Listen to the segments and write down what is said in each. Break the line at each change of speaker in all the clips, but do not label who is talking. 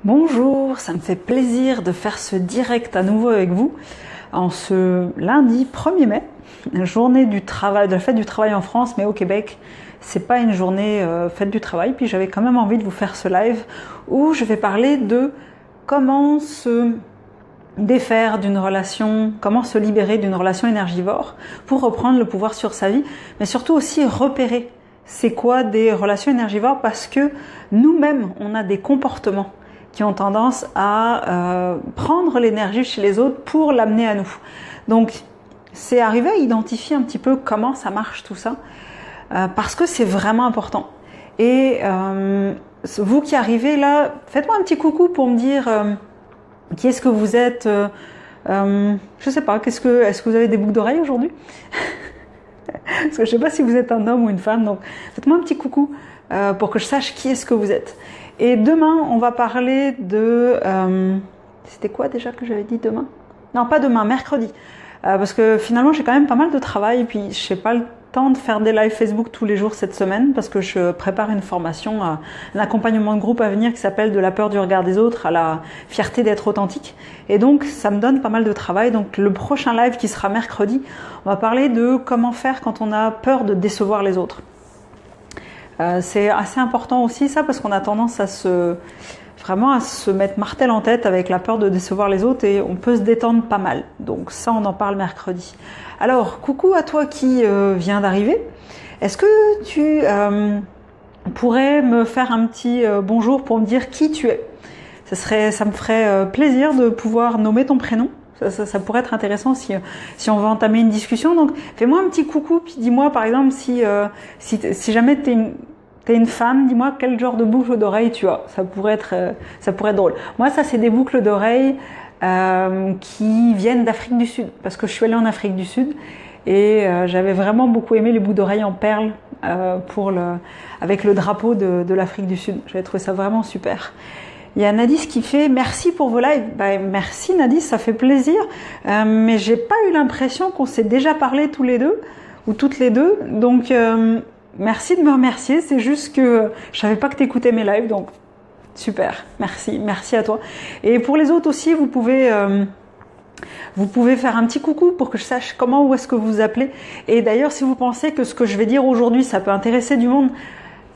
Bonjour, ça me fait plaisir de faire ce direct à nouveau avec vous en ce lundi 1er mai, journée du travail, de la fête du travail en France, mais au Québec, c'est pas une journée fête du travail. Puis j'avais quand même envie de vous faire ce live où je vais parler de comment se défaire d'une relation, comment se libérer d'une relation énergivore pour reprendre le pouvoir sur sa vie, mais surtout aussi repérer c'est quoi des relations énergivores parce que nous-mêmes, on a des comportements qui ont tendance à prendre l'énergie chez les autres pour l'amener à nous. Donc, c'est arriver à identifier un petit peu comment ça marche tout ça, parce que c'est vraiment important. Et vous qui arrivez là, faites-moi un petit coucou pour me dire qui est-ce que vous êtes. Je sais pas, est-ce que vous avez des boucles d'oreilles aujourd'hui? Parce que je sais pas si vous êtes un homme ou une femme, donc faites-moi un petit coucou pour que je sache qui est-ce que vous êtes. Et demain, on va parler de... c'était quoi déjà que j'avais dit demain? Non, pas demain, mercredi. Parce que finalement, j'ai quand même pas mal de travail. Et puis, je n'ai pas le temps de faire des lives Facebook tous les jours cette semaine. Parce que je prépare une formation, un accompagnement de groupe à venir qui s'appelle « De la peur du regard des autres à la fierté d'être authentique ». Et donc, ça me donne pas mal de travail. Donc, le prochain live qui sera mercredi, on va parler de comment faire quand on a peur de décevoir les autres. C'est assez important aussi ça parce qu'on a tendance à vraiment à se mettre martel en tête avec la peur de décevoir les autres et on peut se détendre pas mal. Donc ça, on en parle mercredi. Alors, coucou à toi qui vient d'arriver. Est-ce que tu pourrais me faire un petit bonjour pour me dire qui tu es? Ça me ferait plaisir de pouvoir nommer ton prénom. Ça pourrait être intéressant si on veut entamer une discussion. Donc, fais-moi un petit coucou, puis dis-moi par exemple si jamais t'es une femme, dis-moi quel genre de boucle d'oreille tu as. Ça pourrait être drôle. Moi, ça c'est des boucles d'oreilles qui viennent d'Afrique du Sud, parce que je suis allée en Afrique du Sud et j'avais vraiment beaucoup aimé les boucles d'oreilles en perles avec le drapeau de l'Afrique du Sud. J'avais trouvé ça vraiment super. Il y a Nadis qui fait « Merci pour vos lives ». Merci Nadis, ça fait plaisir. Mais j'ai pas eu l'impression qu'on s'est déjà parlé tous les deux, ou toutes les deux. Donc, merci de me remercier. C'est juste que je savais pas que tu écoutais mes lives. Donc, super. Merci à toi. Et pour les autres aussi, vous pouvez faire un petit coucou pour que je sache comment ou est-ce que vous vous appelez. Et d'ailleurs, si vous pensez que ce que je vais dire aujourd'hui, ça peut intéresser du monde,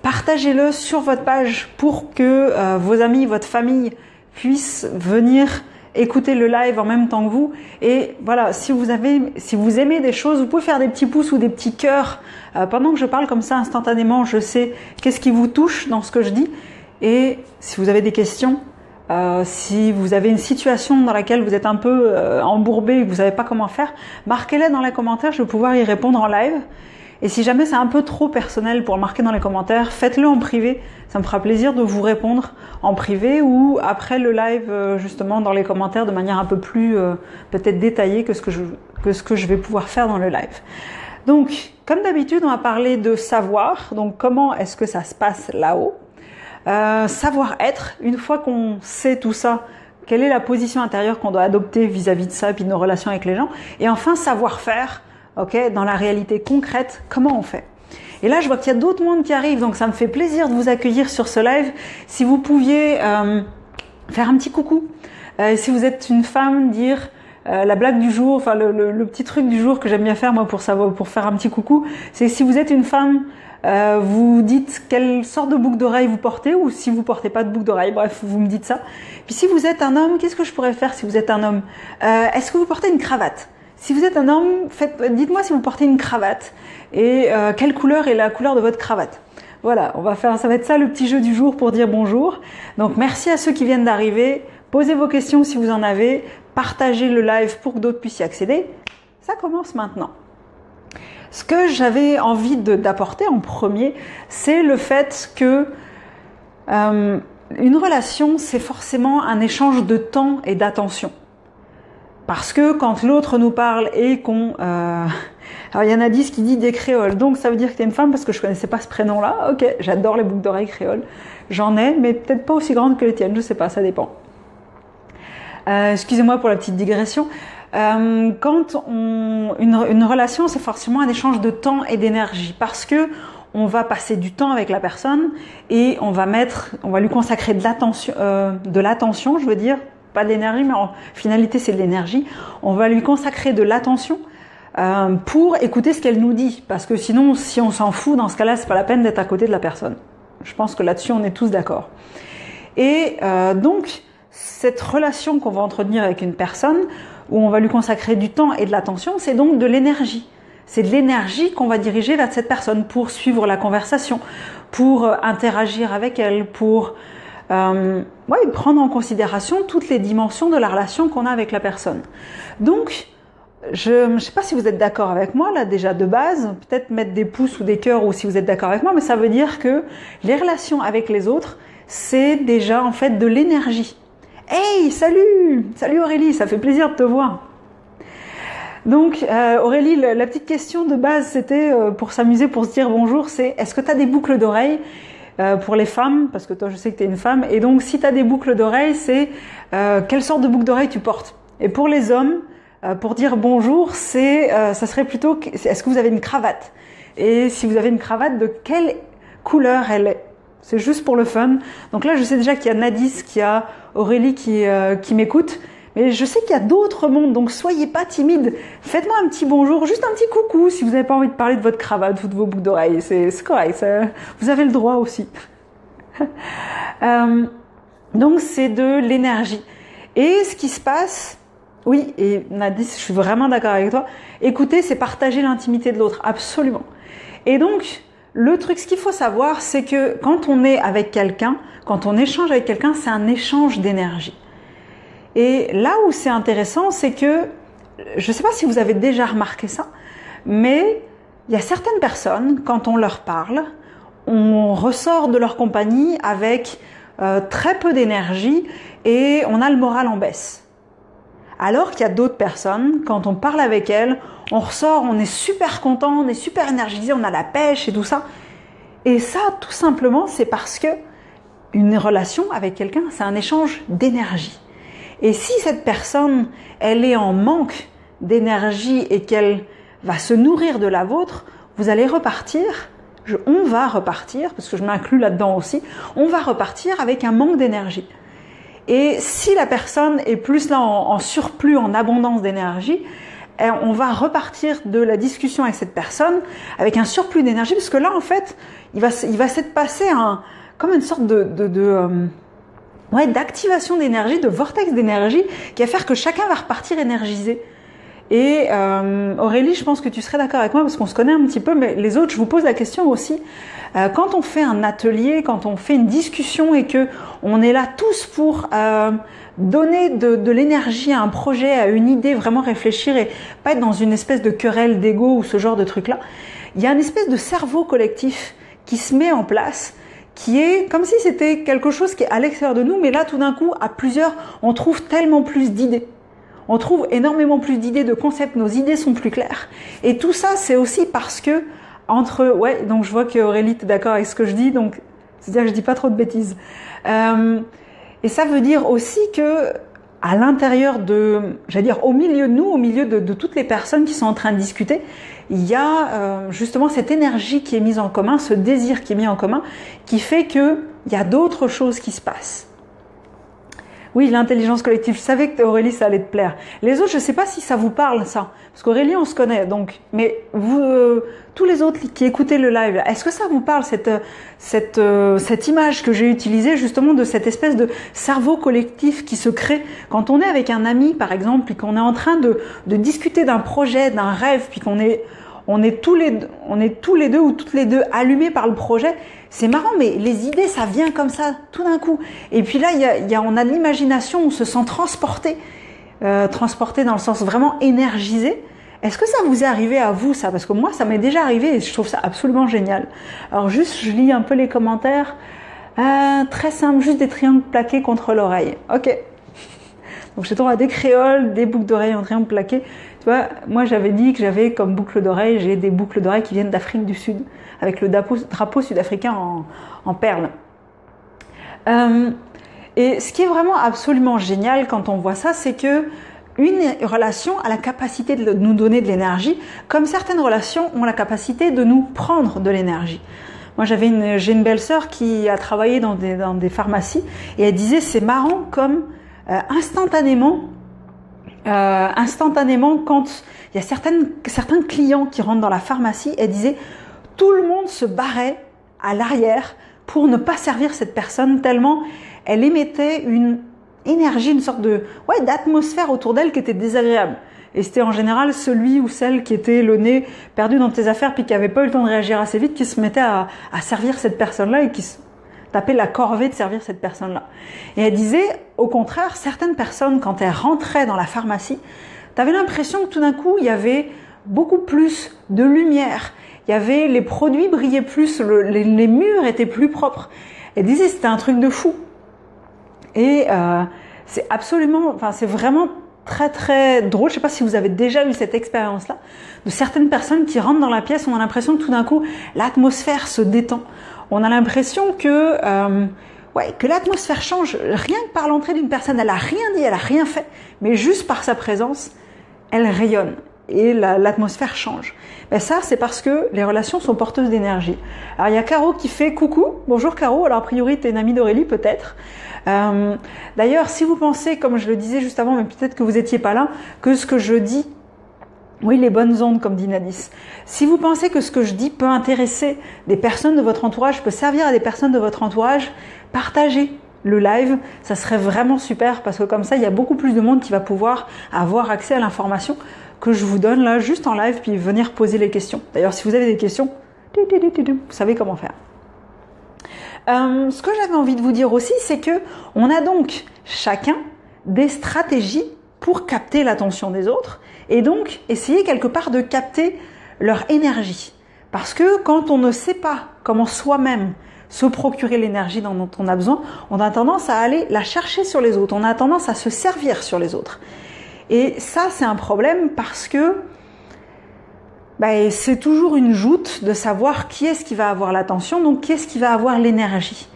partagez-le sur votre page pour que vos amis, votre famille puissent venir écouter le live en même temps que vous. Et voilà, si vous aimez des choses, vous pouvez faire des petits pouces ou des petits cœurs. Pendant que je parle comme ça instantanément, je sais qu'est-ce qui vous touche dans ce que je dis. Et si vous avez des questions, si vous avez une situation dans laquelle vous êtes un peu embourbé et que vous ne savez pas comment faire, marquez-les dans les commentaires, je vais pouvoir y répondre en live. Et si jamais c'est un peu trop personnel pour le marquer dans les commentaires, faites-le en privé. Ça me fera plaisir de vous répondre en privé ou après le live, justement, dans les commentaires de manière un peu plus peut-être détaillée que ce que je vais pouvoir faire dans le live. Donc, comme d'habitude, on va parler de savoir. Donc, comment est-ce que ça se passe là-haut? Savoir-être, une fois qu'on sait tout ça, quelle est la position intérieure qu'on doit adopter vis-à-vis de ça et puis de nos relations avec les gens? Et enfin, savoir-faire. Ok, dans la réalité concrète, comment on fait? Et là, je vois qu'il y a d'autres mondes qui arrivent, donc ça me fait plaisir de vous accueillir sur ce live. Si vous pouviez faire un petit coucou, si vous êtes une femme, dire la blague du jour, enfin le petit truc du jour que j'aime bien faire moi pour faire un petit coucou, c'est si vous êtes une femme, vous dites quelle sorte de boucle d'oreille vous portez, ou si vous portez pas de boucle d'oreille, bref, vous me dites ça. Puis si vous êtes un homme, qu'est-ce que je pourrais faire si vous êtes un homme? Est-ce que vous portez une cravate? Si vous êtes un homme, dites-moi si vous portez une cravate et quelle couleur est la couleur de votre cravate. Voilà, ça va être ça le petit jeu du jour pour dire bonjour. Donc merci à ceux qui viennent d'arriver. Posez vos questions si vous en avez. Partagez le live pour que d'autres puissent y accéder. Ça commence maintenant. Ce que j'avais envie d'apporter en premier, c'est le fait que une relation, c'est forcément un échange de temps et d'attention. Parce que quand l'autre nous parle et qu'on... Alors il y en a 10 qui dit des créoles, donc ça veut dire que tu es une femme parce que je connaissais pas ce prénom-là. Ok, j'adore les boucles d'oreilles créoles. J'en ai, mais peut-être pas aussi grandes que les tiennes, je sais pas, ça dépend. Excusez-moi pour la petite digression. Quand une relation, c'est forcément un échange de temps et d'énergie. Parce que on va passer du temps avec la personne et on va lui consacrer de l'attention, je veux dire, pas de l'énergie, mais en finalité c'est de l'énergie. On va lui consacrer de l'attention pour écouter ce qu'elle nous dit, parce que sinon, si on s'en fout, dans ce cas-là, c'est pas la peine d'être à côté de la personne. Je pense que là-dessus, on est tous d'accord. Et donc, cette relation qu'on va entretenir avec une personne, où on va lui consacrer du temps et de l'attention, c'est donc de l'énergie. C'est de l'énergie qu'on va diriger vers cette personne pour suivre la conversation, pour interagir avec elle, pour prendre en considération toutes les dimensions de la relation qu'on a avec la personne. Donc, je ne sais pas si vous êtes d'accord avec moi, là déjà de base, peut-être mettre des pouces ou des cœurs ou si vous êtes d'accord avec moi, mais ça veut dire que les relations avec les autres, c'est déjà en fait de l'énergie. Hey, salut Aurélie, ça fait plaisir de te voir. Donc Aurélie, la petite question de base, c'était pour s'amuser, pour se dire bonjour, c'est est-ce que tu as des boucles d'oreilles pour les femmes, parce que toi je sais que tu es une femme, et donc si tu as des boucles d'oreilles, c'est quelle sorte de boucles d'oreilles tu portes. Et pour les hommes, pour dire bonjour, ça serait plutôt est-ce que vous avez une cravate, et si vous avez une cravate, de quelle couleur elle est. C'est juste pour le fun. Donc là je sais déjà qu'il y a Nadis, qu'il y a Aurélie qui m'écoute. Mais je sais qu'il y a d'autres mondes, donc soyez pas timides. Faites-moi un petit bonjour, juste un petit coucou si vous n'avez pas envie de parler de votre cravate ou de vos boucles d'oreilles. C'est correct, vous avez le droit aussi. Donc c'est de l'énergie. Et ce qui se passe, oui, et Nadis, je suis vraiment d'accord avec toi, écoutez, c'est partager l'intimité de l'autre, absolument. Et donc, le truc, ce qu'il faut savoir, c'est que quand on est avec quelqu'un, quand on échange avec quelqu'un, c'est un échange d'énergie. Et là où c'est intéressant, c'est que, je ne sais pas si vous avez déjà remarqué ça, mais il y a certaines personnes, quand on leur parle, on ressort de leur compagnie avec très peu d'énergie et on a le moral en baisse. Alors qu'il y a d'autres personnes, quand on parle avec elles, on ressort, on est super content, on est super énergisé, on a la pêche et tout ça. Et ça, tout simplement, c'est parce que une relation avec quelqu'un, c'est un échange d'énergie. Et si cette personne, elle est en manque d'énergie et qu'elle va se nourrir de la vôtre, vous allez repartir, on va repartir, parce que je m'inclus là-dedans aussi, on va repartir avec un manque d'énergie. Et si la personne est plus là en surplus, en abondance d'énergie, on va repartir de la discussion avec cette personne avec un surplus d'énergie, parce que là, en fait, il va s'être passé comme une sorte d'activation d'énergie, de vortex d'énergie, qui va faire que chacun va repartir énergisé. Et Aurélie, je pense que tu serais d'accord avec moi, parce qu'on se connaît un petit peu, mais les autres, je vous pose la question aussi. Quand on fait un atelier, quand on fait une discussion et que on est là tous pour donner de l'énergie à un projet, à une idée, vraiment réfléchir et pas être dans une espèce de querelle d'ego ou ce genre de truc-là, il y a une espèce de cerveau collectif qui se met en place, qui est comme si c'était quelque chose qui est à l'extérieur de nous, mais là tout d'un coup, à plusieurs, on trouve tellement plus d'idées. On trouve énormément plus d'idées, de concepts, nos idées sont plus claires. Et tout ça, c'est aussi parce que donc je vois que Aurélie, t'es d'accord avec ce que je dis, donc c'est-à-dire que je dis pas trop de bêtises. Et ça veut dire aussi que à l'intérieur au milieu de nous, au milieu de toutes les personnes qui sont en train de discuter, il y a justement cette énergie qui est mise en commun, ce désir qui est mis en commun, qui fait que il y a d'autres choses qui se passent. Oui, l'intelligence collective. Je savais que Aurélie, ça allait te plaire. Les autres, je ne sais pas si ça vous parle, ça. Parce qu'Aurélie, on se connaît. Donc, mais vous, tous les autres qui écoutez le live, est-ce que ça vous parle, cette image que j'ai utilisée, justement, de cette espèce de cerveau collectif qui se crée quand on est avec un ami, par exemple, puis qu'on est en train de discuter d'un projet, d'un rêve, puis qu'on est tous les deux ou toutes les deux allumés par le projet. C'est marrant, mais les idées, ça vient comme ça, tout d'un coup. Et puis là, on a de l'imagination, on se sent transporté dans le sens vraiment énergisé. Est-ce que ça vous est arrivé à vous, ça? Parce que moi, ça m'est déjà arrivé et je trouve ça absolument génial. Alors juste, je lis un peu les commentaires. Très simple, juste des triangles plaqués contre l'oreille. Ok. Donc j'ai droit à des créoles, des boucles d'oreilles en triangle plaqué. Tu vois, moi j'avais dit que j'avais comme boucle d'oreille, j'ai des boucles d'oreilles qui viennent d'Afrique du Sud, avec le drapeau sud-africain en perles. Et ce qui est vraiment absolument génial quand on voit ça, c'est que une relation a la capacité de nous donner de l'énergie, comme certaines relations ont la capacité de nous prendre de l'énergie. Moi, j'ai une belle-sœur qui a travaillé dans des pharmacies et elle disait c'est marrant comme instantanément, quand il y a certains clients qui rentrent dans la pharmacie, elle disait tout le monde se barrait à l'arrière pour ne pas servir cette personne tellement elle émettait une énergie, une sorte d'atmosphère autour d'elle qui était désagréable. Et c'était en général celui ou celle qui était le nez perdu dans tes affaires puis qui n'avait pas eu le temps de réagir assez vite qui se mettait à servir cette personne-là et qui se tapait la corvée de servir cette personne-là. Et elle disait, au contraire, certaines personnes, quand elles rentraient dans la pharmacie, tu avais l'impression que tout d'un coup, il y avait beaucoup plus de lumière. Les produits brillaient plus, les murs étaient plus propres. Elle disait, c'était un truc de fou. Et c'est vraiment très très drôle. Je sais pas si vous avez déjà eu cette expérience-là de certaines personnes qui rentrent dans la pièce, on a l'impression que tout d'un coup l'atmosphère se détend. On a l'impression que l'atmosphère change. Rien que par l'entrée d'une personne, elle a rien dit, elle a rien fait, mais juste par sa présence, elle rayonne et l'atmosphère change. Et ça, c'est parce que les relations sont porteuses d'énergie. Alors il y a Caro qui fait coucou, bonjour Caro. Alors a priori t'es une amie d'Aurélie peut-être. D'ailleurs, si vous pensez, comme je le disais juste avant, mais peut-être que vous étiez pas là, que ce que je dis, oui, les bonnes ondes, comme dit Nadis. Si vous pensez que ce que je dis peut intéresser des personnes de votre entourage, peut servir à des personnes de votre entourage, partagez le live, ça serait vraiment super parce que comme ça, il y a beaucoup plus de monde qui va pouvoir avoir accès à l'information que je vous donne là, juste en live, puis venir poser les questions. D'ailleurs, si vous avez des questions, vous savez comment faire. Ce que j'avais envie de vous dire aussi, c'est que on a donc chacun des stratégies pour capter l'attention des autres et donc essayer quelque part de capter leur énergie. Parce que quand on ne sait pas comment soi-même se procurer l'énergie dont on a besoin, on a tendance à aller la chercher sur les autres, on a tendance à se servir sur les autres. Et ça, c'est un problème parce que c'est toujours une joute de savoir qui est-ce qui va avoir l'attention, donc qui est-ce qui va avoir l'énergie.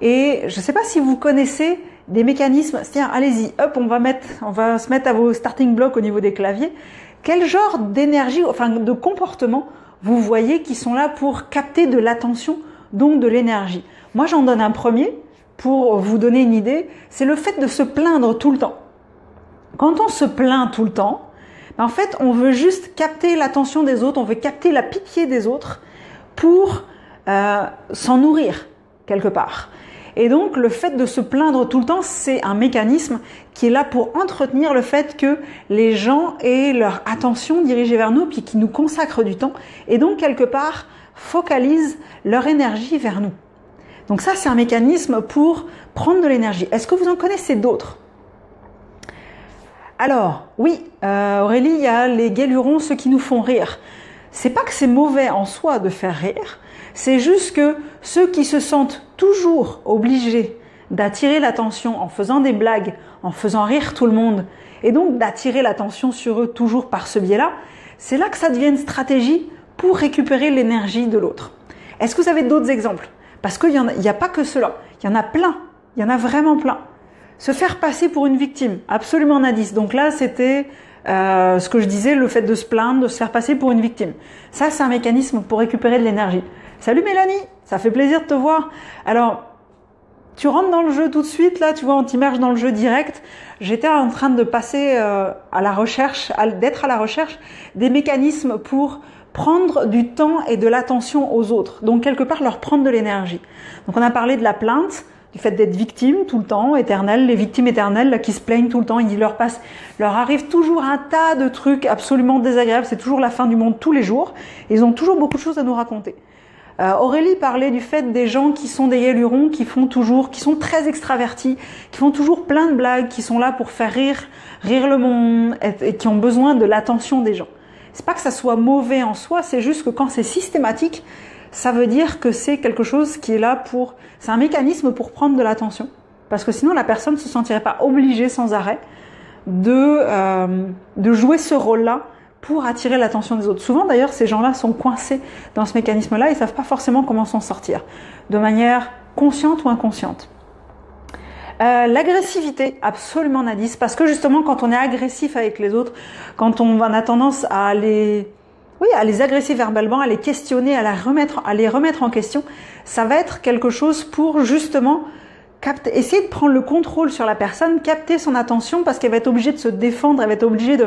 Et je ne sais pas si vous connaissez des mécanismes, tiens, allez-y, hop, on va se mettre à vos starting blocks au niveau des claviers. Quel genre d'énergie, de comportement vous voyez qui sont là pour capter de l'attention, donc de l'énergie? Moi, j'en donne un premier pour vous donner une idée, c'est le fait de se plaindre tout le temps. Quand on se plaint tout le temps, en fait, on veut juste capter l'attention des autres, on veut capter la pitié des autres pour s'en nourrir quelque part. Et donc, le fait de se plaindre tout le temps, c'est un mécanisme qui est là pour entretenir le fait que les gens aient leur attention dirigée vers nous, puis qui nous consacrent du temps, et donc, quelque part, focalisent leur énergie vers nous. Donc ça, c'est un mécanisme pour prendre de l'énergie. Est-ce que vous en connaissez d'autres ? Alors, oui, Aurélie, il y a les guélurons, ceux qui nous font rire. C'est pas que c'est mauvais en soi de faire rire, c'est juste que ceux qui se sentent toujours obligés d'attirer l'attention en faisant des blagues, en faisant rire tout le monde, et donc d'attirer l'attention sur eux toujours par ce biais-là, c'est là que ça devient une stratégie pour récupérer l'énergie de l'autre. Est-ce que vous avez d'autres exemples ? Parce qu'il n'y a pas que cela, il y en a plein, il y en a vraiment plein. Se faire passer pour une victime, absolument Nadis. Donc là, c'était ce que je disais, le fait de se plaindre, de se faire passer pour une victime. Ça, c'est un mécanisme pour récupérer de l'énergie. Salut Mélanie, ça fait plaisir de te voir. Alors, tu rentres dans le jeu tout de suite, là, tu vois, on t'immerge dans le jeu direct. J'étais en train de passer à la recherche, d'être à la recherche des mécanismes pour prendre du temps et de l'attention aux autres. Donc, quelque part, leur prendre de l'énergie. Donc, on a parlé de la plainte, du fait d'être victime tout le temps, éternelle, les victimes éternelles là, qui se plaignent tout le temps, il leur arrive toujours un tas de trucs absolument désagréables, c'est toujours la fin du monde tous les jours, et ils ont toujours beaucoup de choses à nous raconter. Aurélie parlait du fait des gens qui sont des guélurons, qui sont très extravertis, qui font toujours plein de blagues, qui sont là pour faire rire le monde, et qui ont besoin de l'attention des gens. C'est pas que ça soit mauvais en soi, c'est juste que quand c'est systématique, ça veut dire que c'est quelque chose qui est là c'est un mécanisme pour prendre de l'attention. Parce que sinon, la personne ne se sentirait pas obligée sans arrêt de jouer ce rôle-là pour attirer l'attention des autres. Souvent, d'ailleurs, ces gens-là sont coincés dans ce mécanisme-là, ils ne savent pas forcément comment s'en sortir, de manière consciente ou inconsciente. L'agressivité, absolument Nadis, parce que justement quand on est agressif avec les autres, quand on a tendance à les agresser verbalement, à les questionner, à les remettre en question, ça va être quelque chose pour justement essayer de prendre le contrôle sur la personne, capter son attention parce qu'elle va être obligée de se défendre, elle va être obligée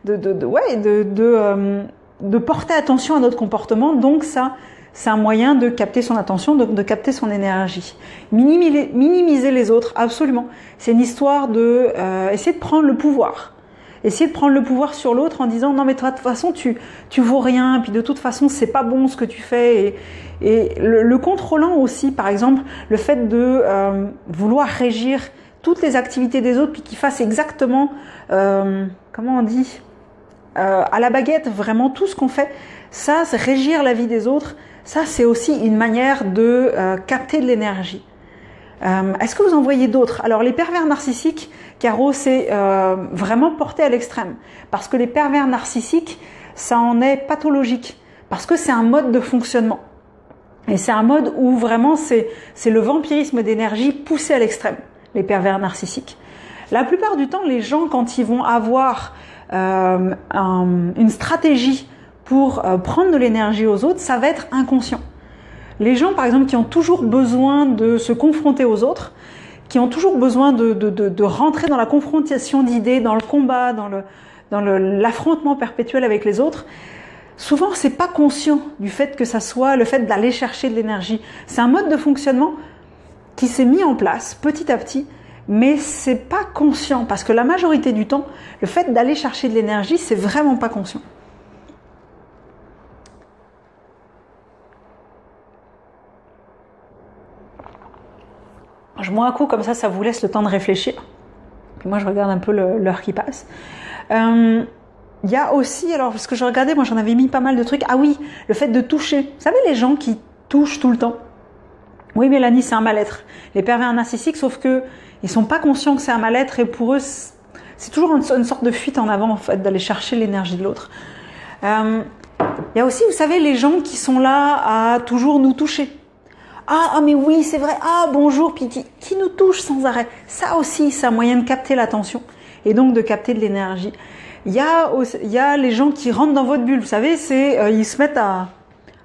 de porter attention à notre comportement. Donc ça, c'est un moyen de capter son attention, de capter son énergie. Minimiser les autres, absolument. C'est une histoire de essayer de prendre le pouvoir. Essayer de prendre le pouvoir sur l'autre en disant non mais toi de toute façon tu vaux rien, puis de toute façon c'est pas bon ce que tu fais, et le contrôlant aussi, par exemple le fait de vouloir régir toutes les activités des autres puis qu'ils fassent exactement comment on dit à la baguette vraiment tout ce qu'on fait, ça c'est régir la vie des autres, ça c'est aussi une manière de capter de l'énergie. Est-ce que vous en voyez d'autres? Alors les pervers narcissiques, Caro, c'est vraiment porté à l'extrême. Parce que les pervers narcissiques, ça en est pathologique. Parce que c'est un mode de fonctionnement. Et c'est un mode où vraiment c'est le vampirisme d'énergie poussé à l'extrême, les pervers narcissiques. La plupart du temps, les gens, quand ils vont avoir une stratégie pour prendre de l'énergie aux autres, ça va être inconscient. Les gens, par exemple, qui ont toujours besoin de se confronter aux autres, qui ont toujours besoin de rentrer dans la confrontation d'idées, dans le combat, dans l'affrontement perpétuel avec les autres, souvent, c'est pas conscient du fait que ça soit le fait d'aller chercher de l'énergie. C'est un mode de fonctionnement qui s'est mis en place petit à petit, mais c'est pas conscient parce que la majorité du temps, le fait d'aller chercher de l'énergie, c'est vraiment pas conscient. Je bois un coup comme ça vous laisse le temps de réfléchir. Puis moi, je regarde un peu l'heure qui passe. Il y a aussi, alors parce que je regardais, moi j'en avais mis pas mal de trucs. Ah oui, le fait de toucher. Vous savez, les gens qui touchent tout le temps. Oui, Mélanie, c'est un mal-être. Les pervers narcissiques, sauf que ils sont pas conscients que c'est un mal-être et pour eux, c'est toujours une sorte de fuite en avant en fait d'aller chercher l'énergie de l'autre. Il y a aussi, vous savez, les gens qui sont là à toujours nous toucher. Ah mais oui, c'est vrai. Ah bonjour, puis qui nous touche sans arrêt. Ça aussi, c'est un moyen de capter l'attention et donc de capter de l'énergie. Il y a les gens qui rentrent dans votre bulle. Vous savez, ils se mettent à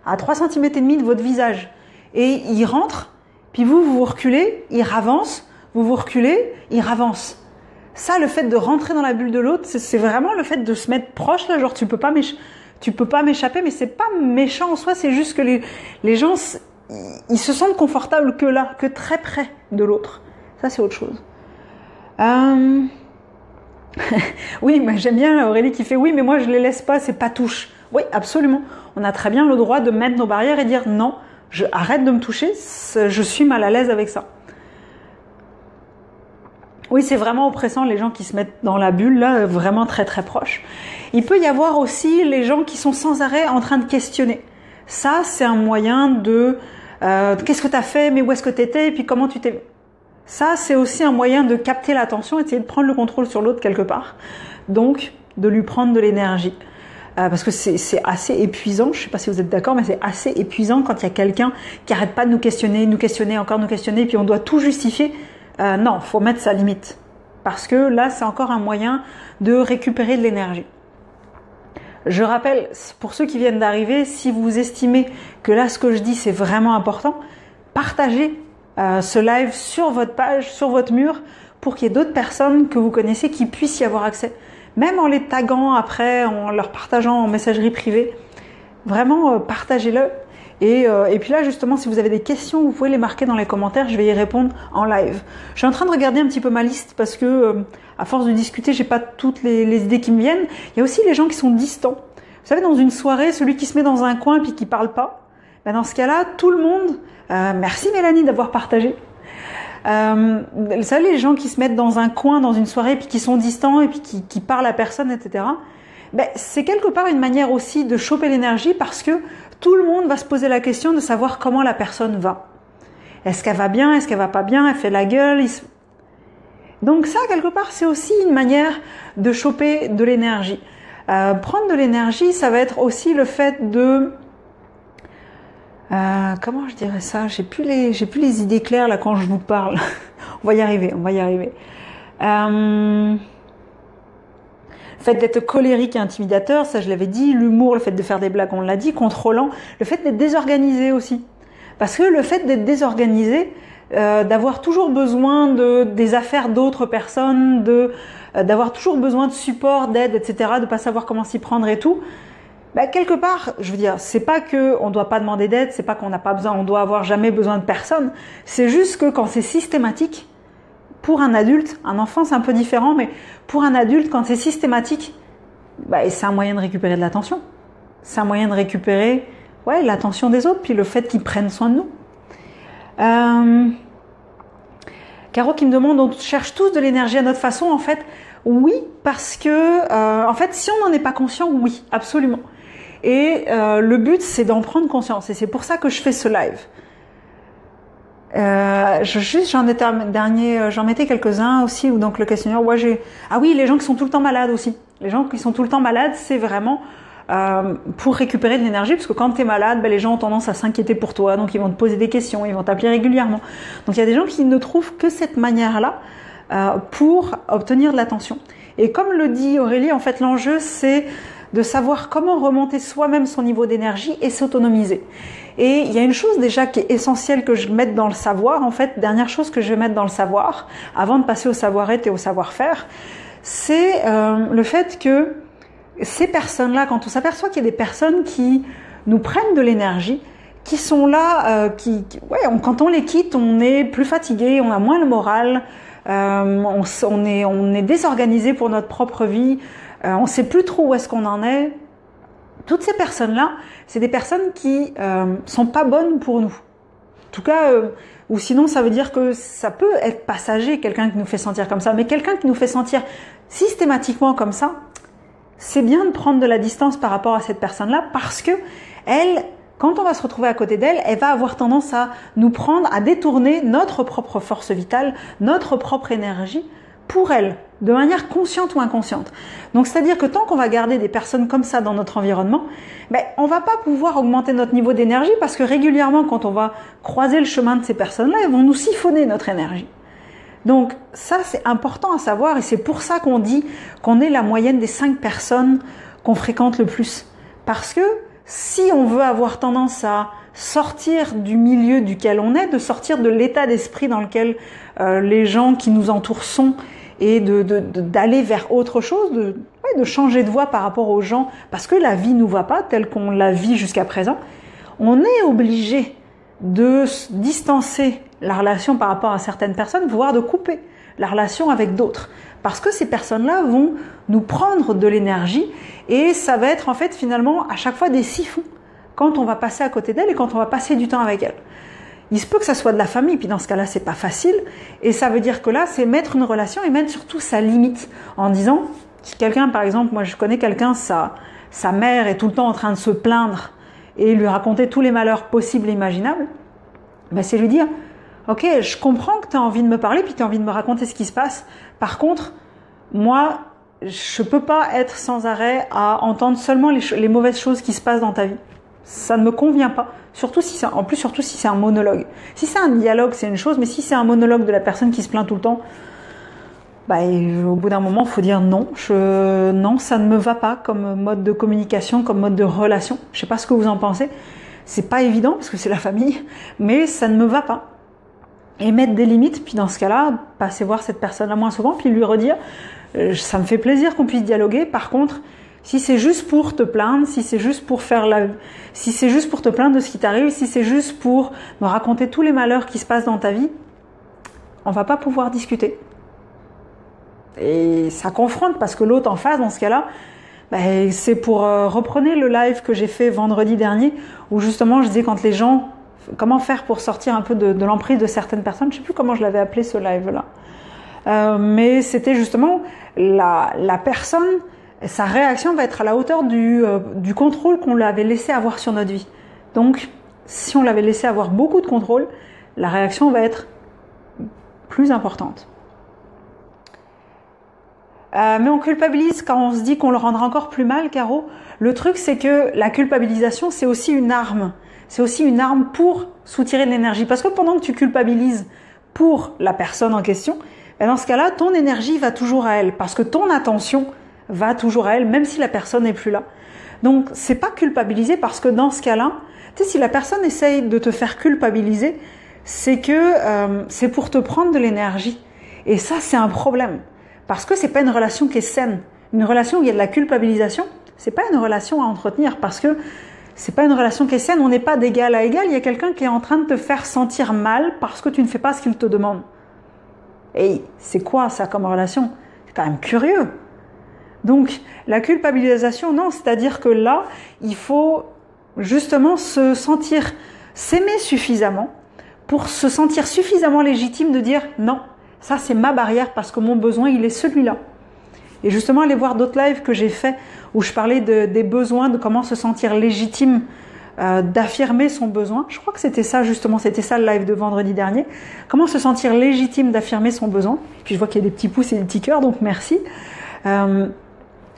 3,5 cm de votre visage et ils rentrent. Puis vous reculez, ils ravancent. Vous reculez, ils ravancent. Ça, le fait de rentrer dans la bulle de l'autre, c'est vraiment le fait de se mettre proche là. Genre tu peux pas m'échapper, mais c'est pas méchant en soi. C'est juste que les gens ils se sentent confortables que là, que très près de l'autre. Ça, c'est autre chose. Oui, mais j'aime bien Aurélie qui fait oui, mais moi je les laisse pas, c'est pas touche. Oui, absolument. On a très bien le droit de mettre nos barrières et dire non, arrête de me toucher, je suis mal à l'aise avec ça. Oui, c'est vraiment oppressant les gens qui se mettent dans la bulle, là, vraiment très très proches. Il peut y avoir aussi les gens qui sont sans arrêt en train de questionner. Ça, c'est un moyen de qu'est-ce que tu as fait, mais où est-ce que tu étais, et puis comment tu t'es... Ça, c'est aussi un moyen de capter l'attention, essayer de prendre le contrôle sur l'autre quelque part. Donc, de lui prendre de l'énergie. Parce que c'est assez épuisant, je ne sais pas si vous êtes d'accord, mais c'est assez épuisant quand il y a quelqu'un qui n'arrête pas de nous questionner, encore nous questionner, puis on doit tout justifier. Non, faut mettre sa limite. Parce que là, c'est encore un moyen de récupérer de l'énergie. Je rappelle, pour ceux qui viennent d'arriver, si vous estimez que là, ce que je dis, c'est vraiment important, partagez ce live sur votre page, sur votre mur, pour qu'il y ait d'autres personnes que vous connaissez qui puissent y avoir accès. Même en les taguant après, en leur partageant en messagerie privée. Vraiment, partagez-le. Et puis là, justement, si vous avez des questions, vous pouvez les marquer dans les commentaires, je vais y répondre en live. Je suis en train de regarder un petit peu ma liste parce que, à force de discuter, j'ai pas toutes les idées qui me viennent. Il y a aussi les gens qui sont distants. Vous savez, dans une soirée, celui qui se met dans un coin puis qui parle pas, ben dans ce cas-là, tout le monde... merci Mélanie d'avoir partagé. Vous savez, les gens qui se mettent dans un coin, dans une soirée, puis qui sont distants et puis qui parlent à personne, etc. Ben, c'est quelque part une manière aussi de choper l'énergie parce que tout le monde va se poser la question de savoir comment la personne va. Est-ce qu'elle va bien? Est-ce qu'elle va pas bien? Elle fait la gueule? Donc ça, quelque part, c'est aussi une manière de choper de l'énergie. Prendre de l'énergie, ça va être aussi le fait de Comment je dirais ça? J'ai plus les idées claires là quand je vous parle. On va y arriver, on va y arriver. Le fait d'être colérique et intimidateur, ça je l'avais dit. L'humour, le fait de faire des blagues, on l'a dit. Contrôlant, le fait d'être désorganisé aussi. Parce que le fait d'être désorganisé, d'avoir toujours besoin des affaires d'autres personnes, d'avoir toujours besoin de support, d'aide, etc., de pas savoir comment s'y prendre et tout. Bah, quelque part, je veux dire, c'est pas que on doit pas demander d'aide, c'est pas qu'on n'a pas besoin, on doit avoir jamais besoin de personne. C'est juste que quand c'est systématique, pour un adulte, un enfant c'est un peu différent, mais pour un adulte, quand c'est systématique, bah, c'est un moyen de récupérer de l'attention. C'est un moyen de récupérer, ouais, l'attention des autres, puis le fait qu'ils prennent soin de nous. Caro qui me demande, on cherche tous de l'énergie à notre façon, en fait, oui, parce que, en fait, si on n'en est pas conscient, oui, absolument. Et le but, c'est d'en prendre conscience. Et c'est pour ça que je fais ce live. J'en mettais quelques-uns aussi, ou donc le questionnaire. Ouais, ah oui, les gens qui sont tout le temps malades aussi. Les gens qui sont tout le temps malades, c'est vraiment pour récupérer de l'énergie, parce que quand tu es malade, ben, les gens ont tendance à s'inquiéter pour toi, donc ils vont te poser des questions, ils vont t'appeler régulièrement. Donc il y a des gens qui ne trouvent que cette manière-là pour obtenir de l'attention. Et comme le dit Aurélie, en fait, l'enjeu, c'est de savoir comment remonter soi-même son niveau d'énergie et s'autonomiser. Et il y a une chose déjà qui est essentielle que je mette dans le savoir, en fait, dernière chose que je vais mettre dans le savoir, avant de passer au savoir-être et au savoir-faire, c'est le fait que ces personnes-là, quand on s'aperçoit qu'il y a des personnes qui nous prennent de l'énergie, qui sont là, quand on les quitte, on est plus fatigué, on a moins le moral, on est désorganisé pour notre propre vie, on ne sait plus trop où est-ce qu'on en est. Toutes ces personnes-là, c'est des personnes qui sont pas bonnes pour nous. En tout cas, ou sinon ça veut dire que ça peut être passager, quelqu'un qui nous fait sentir comme ça, mais quelqu'un qui nous fait sentir systématiquement comme ça, c'est bien de prendre de la distance par rapport à cette personne-là, parce que elle, quand on va se retrouver à côté d'elle, elle va avoir tendance à nous prendre, à détourner notre propre force vitale, notre propre énergie pour elle, de manière consciente ou inconsciente. Donc c'est-à-dire que tant qu'on va garder des personnes comme ça dans notre environnement, ben, on va pas pouvoir augmenter notre niveau d'énergie, parce que régulièrement, quand on va croiser le chemin de ces personnes-là, elles vont nous siphonner notre énergie. Donc ça, c'est important à savoir, et c'est pour ça qu'on dit qu'on est la moyenne des 5 personnes qu'on fréquente le plus. Parce que si on veut avoir tendance à sortir du milieu duquel on est, de sortir de l'état d'esprit dans lequel les gens qui nous entourent sont, et d'aller vers autre chose, de changer de voie par rapport aux gens, parce que la vie nous va pas telle qu'on la vit jusqu'à présent, on est obligé de distancer la relation par rapport à certaines personnes, voire de couper la relation avec d'autres. Parce que ces personnes-là vont nous prendre de l'énergie, et ça va être en fait finalement à chaque fois des siphons quand on va passer à côté d'elles et quand on va passer du temps avec elles. Il se peut que ça soit de la famille, puis dans ce cas-là, c'est pas facile, et ça veut dire que là, c'est mettre une relation et mettre surtout sa limite, en disant, si quelqu'un, par exemple, moi je connais quelqu'un, sa mère est tout le temps en train de se plaindre et lui raconter tous les malheurs possibles et imaginables, ben c'est lui dire, ok, je comprends que tu as envie de me parler, puis tu as envie de me raconter ce qui se passe, par contre, moi, je peux pas être sans arrêt à entendre seulement les mauvaises choses qui se passent dans ta vie. Ça ne me convient pas. Surtout si c'est un monologue. Si c'est un dialogue, c'est une chose, mais si c'est un monologue de la personne qui se plaint tout le temps, bah, au bout d'un moment, il faut dire non. Non, ça ne me va pas comme mode de communication, comme mode de relation. Je sais pas ce que vous en pensez. C'est pas évident parce que c'est la famille, mais ça ne me va pas. Et mettre des limites, puis dans ce cas-là, passer voir cette personne-là moins souvent, puis lui redire, ça me fait plaisir qu'on puisse dialoguer. Par contre, si c'est juste pour te plaindre, si c'est juste pour te plaindre de ce qui t'arrive, si c'est juste pour me raconter tous les malheurs qui se passent dans ta vie, on va pas pouvoir discuter. Et ça confronte, parce que l'autre en face, dans ce cas-là, ben, c'est pour reprenez le live que j'ai fait vendredi dernier, où justement je disais quand les gens, comment faire pour sortir un peu de l'emprise de certaines personnes, je sais plus comment je l'avais appelé ce live-là, mais c'était justement la personne. Sa réaction va être à la hauteur du contrôle qu'on l'avait laissé avoir sur notre vie. Donc, si on l'avait laissé avoir beaucoup de contrôle, la réaction va être plus importante. Mais on culpabilise quand on se dit qu'on le rendra encore plus mal, Caro. Le truc, c'est que la culpabilisation, c'est aussi une arme. c'est aussi une arme pour soutirer de l'énergie. Parce que pendant que tu culpabilises pour la personne en question, dans ce cas-là, ton énergie va toujours à elle. Parce que ton attention va toujours à elle, même si la personne n'est plus là. Donc, c'est pas culpabiliser parce que dans ce cas-là, tu sais, si la personne essaye de te faire culpabiliser, c'est que c'est pour te prendre de l'énergie. Et ça, c'est un problème. Parce que c'est pas une relation qui est saine. Une relation où il y a de la culpabilisation, c'est pas une relation à entretenir parce que c'est pas une relation qui est saine. On n'est pas d'égal à égal. Il y a quelqu'un qui est en train de te faire sentir mal parce que tu ne fais pas ce qu'il te demande. Et c'est quoi ça comme relation? C'est quand même curieux. Donc, la culpabilisation, non, c'est-à-dire que là, il faut justement se sentir, s'aimer suffisamment pour se sentir suffisamment légitime de dire non, ça c'est ma barrière parce que mon besoin, il est celui-là. Et justement, allez voir d'autres lives que j'ai fait où je parlais des besoins, de comment se sentir légitime, d'affirmer son besoin. Je crois que c'était ça justement, c'était ça le live de vendredi dernier. Comment se sentir légitime d'affirmer son besoin. Puis je vois qu'il y a des petits pouces et des petits cœurs, donc merci.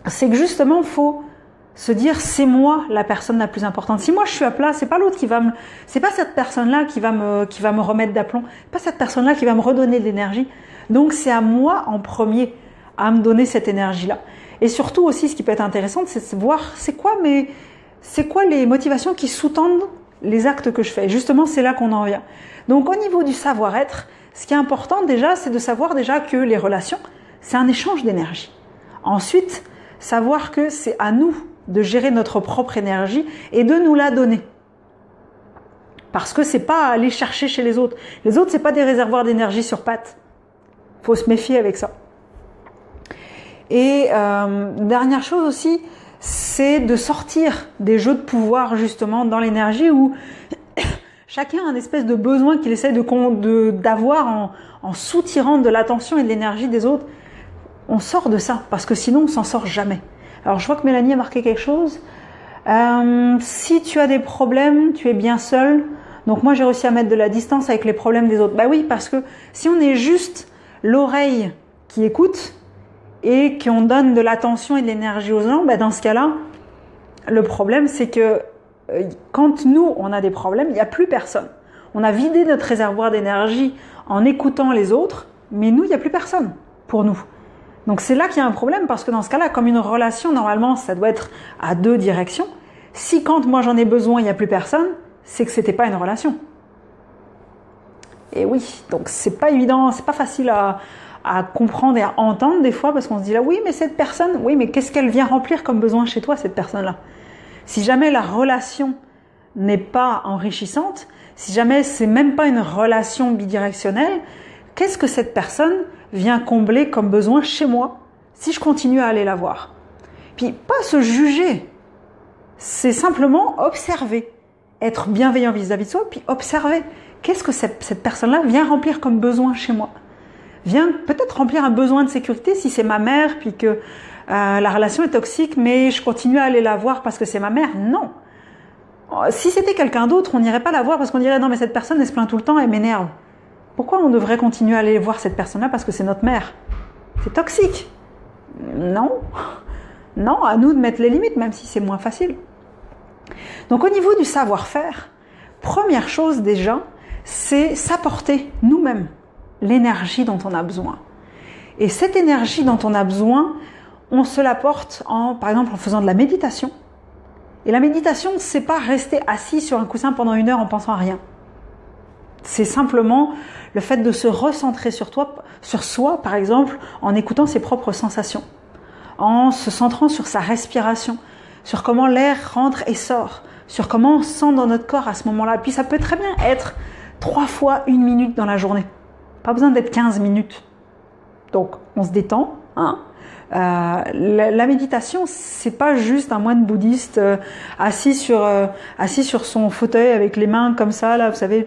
C'est que justement, il faut se dire c'est moi la personne la plus importante. Si moi je suis à plat, c'est pas l'autre qui va me, c'est pas cette personne-là qui va me remettre d'aplomb, pas cette personne-là qui va me redonner de l'énergie. Donc c'est à moi en premier à me donner cette énergie-là. Et surtout aussi, ce qui peut être intéressant, c'est de voir c'est quoi les motivations qui sous-tendent les actes que je fais. Et justement, c'est là qu'on en vient. Donc au niveau du savoir-être, ce qui est important déjà, c'est de savoir déjà que les relations, c'est un échange d'énergie. Ensuite, savoir que c'est à nous de gérer notre propre énergie et de nous la donner. Parce que c'est pas à aller chercher chez les autres. Les autres, c'est pas des réservoirs d'énergie sur pattes. Faut se méfier avec ça. Et dernière chose aussi, c'est de sortir des jeux de pouvoir justement dans l'énergie où chacun a une espèce de besoin qu'il essaie d'avoir en soutirant de l'attention et de l'énergie des autres. On sort de ça parce que sinon on s'en sort jamais. Alors je vois que Mélanie a marqué quelque chose. Si tu as des problèmes, tu es bien seul. Donc moi j'ai réussi à mettre de la distance avec les problèmes des autres. Bah oui, parce que si on est juste l'oreille qui écoute et qu'on donne de l'attention et de l'énergie aux gens, bah dans ce cas-là, le problème c'est que quand nous on a des problèmes, il n'y a plus personne. On a vidé notre réservoir d'énergie en écoutant les autres, mais nous il n'y a plus personne pour nous. Donc c'est là qu'il y a un problème parce que dans ce cas-là, comme une relation, normalement, ça doit être à deux directions. Si quand moi j'en ai besoin, il n'y a plus personne, c'est que c'était pas une relation. Et oui, donc c'est pas évident, c'est pas facile à comprendre et à entendre des fois parce qu'on se dit là, oui, mais cette personne, oui, mais qu'est-ce qu'elle vient remplir comme besoin chez toi, cette personne-là? Si jamais la relation n'est pas enrichissante, si jamais c'est même pas une relation bidirectionnelle, qu'est-ce que cette personne vient combler comme besoin chez moi si je continue à aller la voir? Puis pas se juger, c'est simplement observer, être bienveillant vis-à-vis de soi, puis observer qu'est-ce que cette personne-là vient remplir comme besoin chez moi. Vient peut-être remplir un besoin de sécurité si c'est ma mère, puis que la relation est toxique, mais je continue à aller la voir parce que c'est ma mère. Non. Si c'était quelqu'un d'autre, on n'irait pas la voir parce qu'on dirait non mais cette personne elle se plaint tout le temps, elle m'énerve. Pourquoi on devrait continuer à aller voir cette personne-là parce que c'est notre mère? C'est toxique. Non. Non, à nous de mettre les limites, même si c'est moins facile. Donc au niveau du savoir-faire, première chose déjà, c'est s'apporter nous-mêmes l'énergie dont on a besoin. Et cette énergie dont on a besoin, on se l'apporte par exemple en faisant de la méditation. Et la méditation, c'est pas rester assis sur un coussin pendant 1 heure en pensant à rien. C'est simplement le fait de se recentrer sur soi, par exemple, en écoutant ses propres sensations, en se centrant sur sa respiration, sur comment l'air rentre et sort, sur comment on sent dans notre corps à ce moment-là. Puis ça peut très bien être 3 fois 1 minute dans la journée. Pas besoin d'être 15 minutes. Donc, on se détend, hein. La méditation, c'est pas juste un moine bouddhiste assis sur son fauteuil avec les mains comme ça, là, vous savez,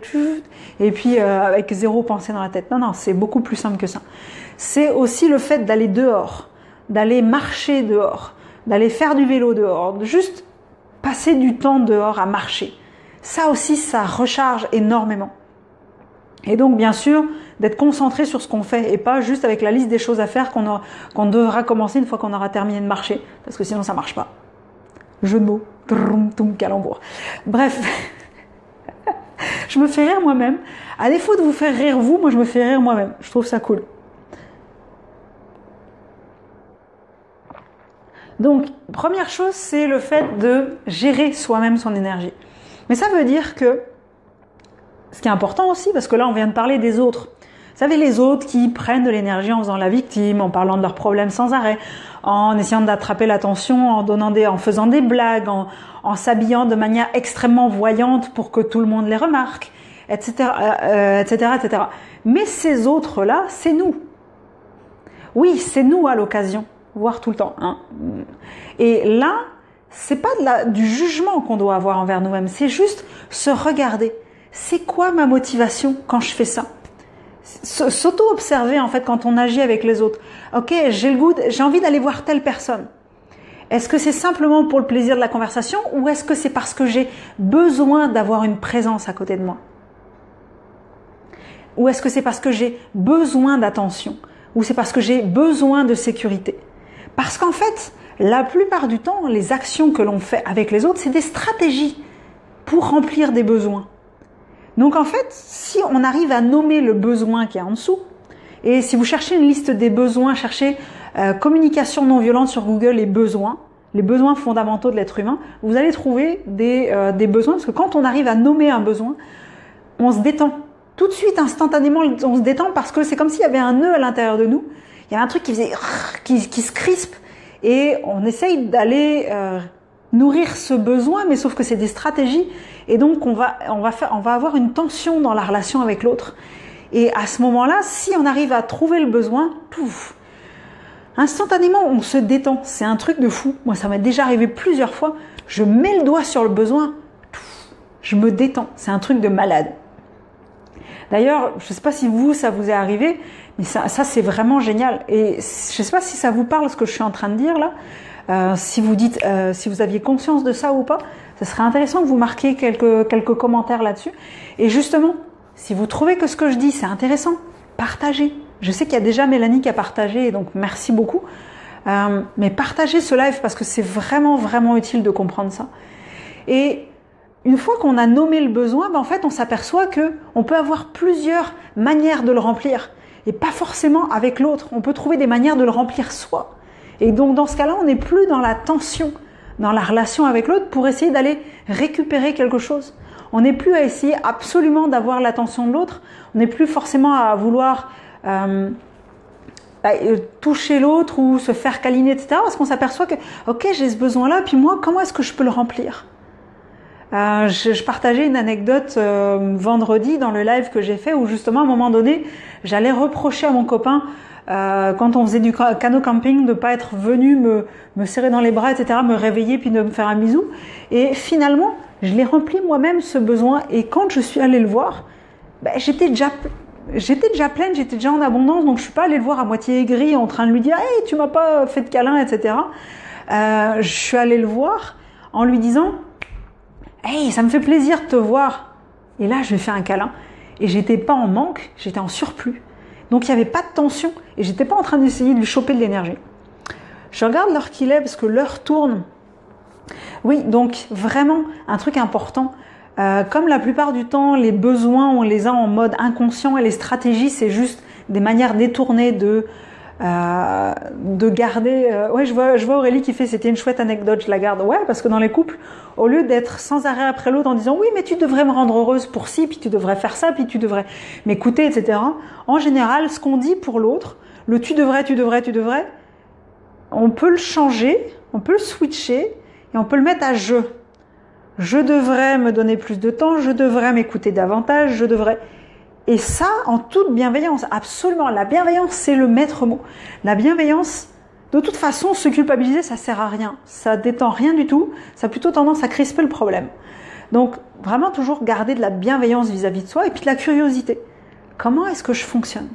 et puis avec 0 pensée dans la tête. Non, non, c'est beaucoup plus simple que ça. C'est aussi le fait d'aller dehors, d'aller marcher dehors, d'aller faire du vélo dehors, de juste passer du temps dehors à marcher. Ça aussi, ça recharge énormément. Et donc, bien sûr, d'être concentré sur ce qu'on fait et pas juste avec la liste des choses à faire qu'on devra commencer une fois qu'on aura terminé de marcher, parce que sinon ça marche pas. Jeu de mots, calembour. Bref, Je me fais rire moi-même. À défaut de vous faire rire vous, moi je me fais rire moi-même. Je trouve ça cool. Donc, première chose, c'est le fait de gérer soi-même son énergie. Mais ça veut dire que, ce qui est important aussi, parce que là on vient de parler des autres. Vous savez, les autres qui prennent de l'énergie en faisant la victime, en parlant de leurs problèmes sans arrêt, en essayant d'attraper l'attention, en faisant des blagues, en s'habillant de manière extrêmement voyante pour que tout le monde les remarque, etc., etc., etc. Mais ces autres-là, c'est nous. Oui, c'est nous à l'occasion, voire tout le temps. Hein. Et là, c'est pas du jugement qu'on doit avoir envers nous-mêmes, c'est juste se regarder. C'est quoi ma motivation quand je fais ça? S'auto-observer en fait quand on agit avec les autres. Ok, j'ai envie d'aller voir telle personne. Est-ce que c'est simplement pour le plaisir de la conversation ou est-ce que c'est parce que j'ai besoin d'avoir une présence à côté de moi? Ou est-ce que c'est parce que j'ai besoin d'attention? Ou c'est parce que j'ai besoin de sécurité? Parce qu'en fait, la plupart du temps, les actions que l'on fait avec les autres, c'est des stratégies pour remplir des besoins. Donc en fait, si on arrive à nommer le besoin qui est en dessous, et si vous cherchez une liste des besoins, cherchez communication non violente sur Google, les besoins fondamentaux de l'être humain, vous allez trouver des besoins, parce que quand on arrive à nommer un besoin, on se détend. Tout de suite, instantanément, on se détend parce que c'est comme s'il y avait un nœud à l'intérieur de nous, il y a un truc qui se crispe, et on essaye d'aller nourrir ce besoin, mais sauf que c'est des stratégies, et donc on va avoir une tension dans la relation avec l'autre. Et à ce moment-là, si on arrive à trouver le besoin, pouf, instantanément on se détend. C'est un truc de fou. Moi, ça m'est déjà arrivé plusieurs fois. Je mets le doigt sur le besoin, pouf, je me détends. C'est un truc de malade. D'ailleurs, je ne sais pas si ça vous est arrivé, mais ça c'est vraiment génial. Et je ne sais pas si ça vous parle ce que je suis en train de dire là. Si vous aviez conscience de ça ou pas, ce serait intéressant que vous marquiez quelques commentaires là-dessus. Et justement, si vous trouvez que ce que je dis c'est intéressant, partagez. Je sais qu'il y a déjà Mélanie qui a partagé, donc merci beaucoup. Mais partagez ce live parce que c'est vraiment, vraiment utile de comprendre ça. Et une fois qu'on a nommé le besoin, en fait, on s'aperçoit qu'on peut avoir plusieurs manières de le remplir. Et pas forcément avec l'autre. On peut trouver des manières de le remplir soi. Et donc, dans ce cas-là, on n'est plus dans la tension, dans la relation avec l'autre pour essayer d'aller récupérer quelque chose. On n'est plus à essayer absolument d'avoir l'attention de l'autre. On n'est plus forcément à vouloir toucher l'autre ou se faire câliner, etc. Parce qu'on s'aperçoit que, ok, j'ai ce besoin-là, puis moi, comment est-ce que je peux le remplir? Je partageais une anecdote vendredi dans le live que j'ai fait où justement, à un moment donné, j'allais reprocher à mon copain quand on faisait du canot camping de pas être venu me serrer dans les bras, etc., me réveiller puis de me faire un bisou. Et finalement, je l'ai rempli moi-même ce besoin. Et quand je suis allée le voir, j'étais déjà pleine, j'étais déjà en abondance, donc je suis pas allée le voir à moitié aigrie en train de lui dire hey, tu m'as pas fait de câlin, etc. Je suis allée le voir en lui disant hey, ça me fait plaisir de te voir. Et là, je lui ai fait un câlin. Et j'étais pas en manque, j'étais en surplus. Donc il n'y avait pas de tension et j'étais pas en train d'essayer de lui choper de l'énergie. Je regarde l'heure qu'il est parce que l'heure tourne. Oui, donc vraiment un truc important. Comme la plupart du temps, les besoins, on les a en mode inconscient et les stratégies, c'est juste des manières détournées de garder. Ouais, je vois Aurélie qui fait c'était une chouette anecdote, je la garde. Ouais, parce que dans les couples, au lieu d'être sans arrêt après l'autre en disant oui, mais tu devrais me rendre heureuse pour ci, puis tu devrais faire ça, puis tu devrais m'écouter, etc. En général, ce qu'on dit pour l'autre, le tu devrais, on peut le changer, on peut le switcher et on peut le mettre à je. Je devrais me donner plus de temps, je devrais m'écouter davantage, je devrais. Et ça, en toute bienveillance, absolument. La bienveillance, c'est le maître mot. La bienveillance, de toute façon, se culpabiliser, ça sert à rien. Ça détend rien du tout. Ça a plutôt tendance à crisper le problème. Donc, vraiment toujours garder de la bienveillance vis-à-vis de soi et puis de la curiosité. Comment est-ce que je fonctionne?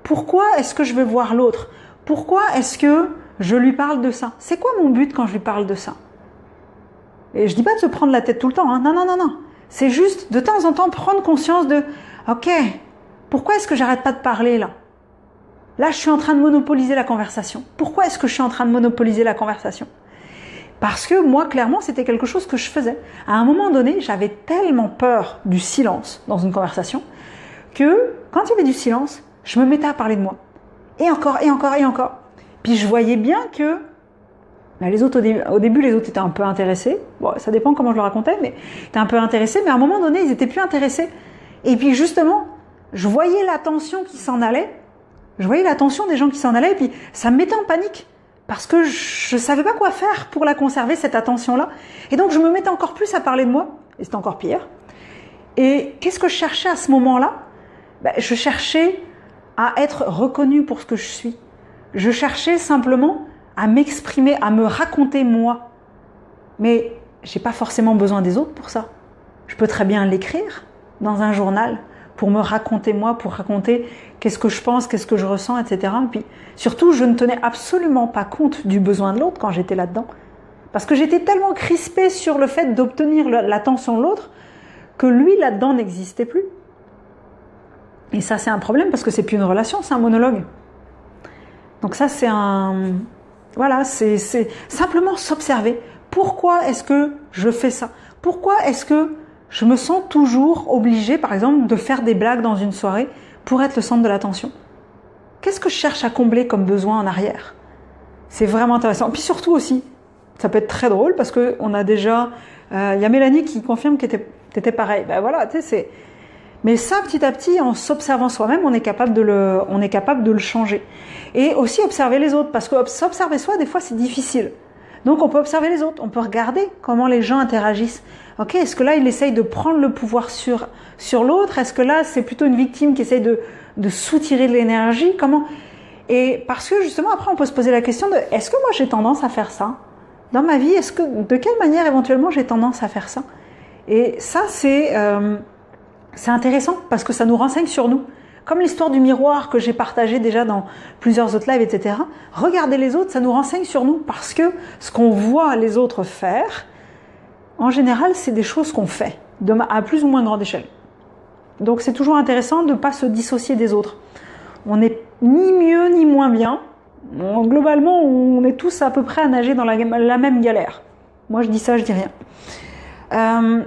Pourquoi est-ce que je vais voir l'autre? Pourquoi est-ce que je lui parle de ça? C'est quoi mon but quand je lui parle de ça? Et je dis pas de se prendre la tête tout le temps. Hein. Non. C'est juste, de temps en temps, prendre conscience de ok, pourquoi est-ce que j'arrête pas de parler là? Là, je suis en train de monopoliser la conversation. Pourquoi est-ce que je suis en train de monopoliser la conversation? Parce que moi, clairement, c'était quelque chose que je faisais. À un moment donné, j'avais tellement peur du silence dans une conversation que quand il y avait du silence, je me mettais à parler de moi. Et encore, et encore, et encore. Puis je voyais bien que les autres, au début, les autres étaient un peu intéressés. Bon, ça dépend comment je le racontais, mais ils étaient un peu intéressés. Mais à un moment donné, ils étaient plus intéressés. Et puis justement, je voyais l'attention qui s'en allait. Je voyais l'attention des gens qui s'en allaient. Et puis ça me mettait en panique. Parce que je savais pas quoi faire pour la conserver, cette attention-là. Et donc, je me mettais encore plus à parler de moi. Et c'était encore pire. Et qu'est-ce que je cherchais à ce moment-là? Je cherchais à être reconnue pour ce que je suis. Je cherchais simplement à m'exprimer, à me raconter moi. Mais j'ai pas forcément besoin des autres pour ça. Je peux très bien l'écrire dans un journal pour me raconter moi, pour raconter qu'est-ce que je pense, qu'est-ce que je ressens, etc. Et puis, surtout, je ne tenais absolument pas compte du besoin de l'autre quand j'étais là-dedans. Parce que j'étais tellement crispée sur le fait d'obtenir l'attention de l'autre que lui, là-dedans, n'existait plus. Et ça, c'est un problème parce que c'est plus une relation, c'est un monologue. Donc ça, c'est un... Voilà, c'est simplement s'observer. Pourquoi est-ce que je fais ça? Pourquoi est-ce que je me sens toujours obligée, par exemple, de faire des blagues dans une soirée pour être le centre de l'attention? Qu'est-ce que je cherche à combler comme besoin en arrière? C'est vraiment intéressant. Puis surtout aussi, ça peut être très drôle parce que on a déjà... y a Mélanie qui confirme que t'étais pareil. Ben voilà, tu sais, c'est... Mais ça, petit à petit, en s'observant soi-même, on est capable de le changer. Et aussi observer les autres, parce que s'observer soi, des fois, c'est difficile. Donc, on peut observer les autres, on peut regarder comment les gens interagissent. Ok, est-ce que là, il essaye de prendre le pouvoir sur l'autre? Est-ce que là, c'est plutôt une victime qui essaye de soutirer de l'énergie? Comment? Et parce que justement, après, on peut se poser la question de est-ce que moi, j'ai tendance à faire ça dans ma vie? De quelle manière, éventuellement, j'ai tendance à faire ça? Et ça, c'est intéressant parce que ça nous renseigne sur nous. Comme l'histoire du miroir que j'ai partagé déjà dans plusieurs autres lives, etc. Regarder les autres, ça nous renseigne sur nous parce que ce qu'on voit les autres faire, en général, c'est des choses qu'on fait à plus ou moins grande échelle. Donc c'est toujours intéressant de ne pas se dissocier des autres. On n'est ni mieux ni moins bien. Globalement, on est tous à peu près à nager dans la même galère. Moi, je dis ça, je dis rien.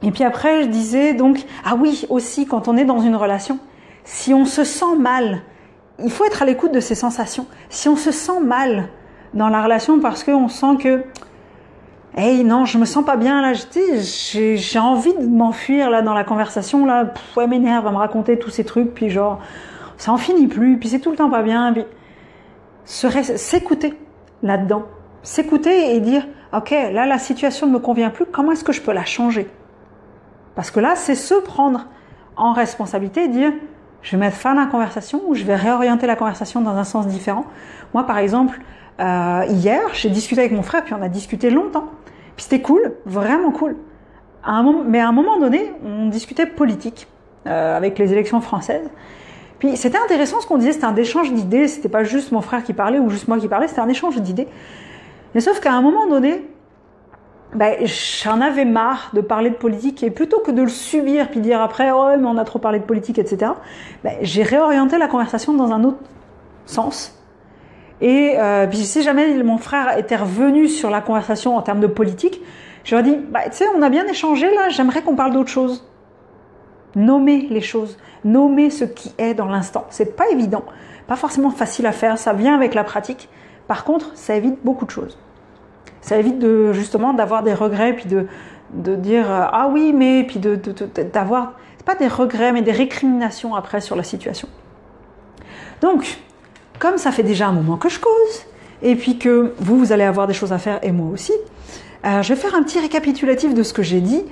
Et puis après, je disais donc, ah oui, aussi, quand on est dans une relation, si on se sent mal, il faut être à l'écoute de ses sensations. Si on se sent mal dans la relation parce qu'on sent que, hey, non, je me sens pas bien, là, j'ai envie de m'enfuir, là, dans la conversation, là, elle m'énerve, elle me raconter tous ces trucs, puis genre, ça en finit plus, puis c'est tout le temps pas bien, puis s'écouter là-dedans. S'écouter et dire, ok, là, la situation ne me convient plus, comment est-ce que je peux la changer? Parce que là, c'est se prendre en responsabilité et dire, je vais mettre fin à la conversation ou je vais réorienter la conversation dans un sens différent. Moi, par exemple, hier, j'ai discuté avec mon frère, puis on a discuté longtemps. Puis c'était cool, vraiment cool. Mais à un moment donné, on discutait politique avec les élections françaises. Puis c'était intéressant ce qu'on disait, c'était un échange d'idées, c'était pas juste mon frère qui parlait ou juste moi qui parlais, c'était un échange d'idées. Mais sauf qu'à un moment donné, j'en avais marre de parler de politique et plutôt que de le subir puis dire après oh mais on a trop parlé de politique, etc. J'ai réorienté la conversation dans un autre sens. Et puis si jamais mon frère était revenu sur la conversation en termes de politique, je lui ai dit tu sais, on a bien échangé là, j'aimerais qu'on parle d'autre chose. Nommer les choses, nommer ce qui est dans l'instant. C'est pas évident, pas forcément facile à faire, ça vient avec la pratique. Par contre, ça évite beaucoup de choses. Ça évite justement d'avoir des regrets, puis de dire ah oui, mais puis d'avoir, c'est pas des regrets, mais des récriminations après sur la situation. Donc, comme ça fait déjà un moment que je cause, et puis que vous allez avoir des choses à faire, et moi aussi, je vais faire un petit récapitulatif de ce que j'ai dit,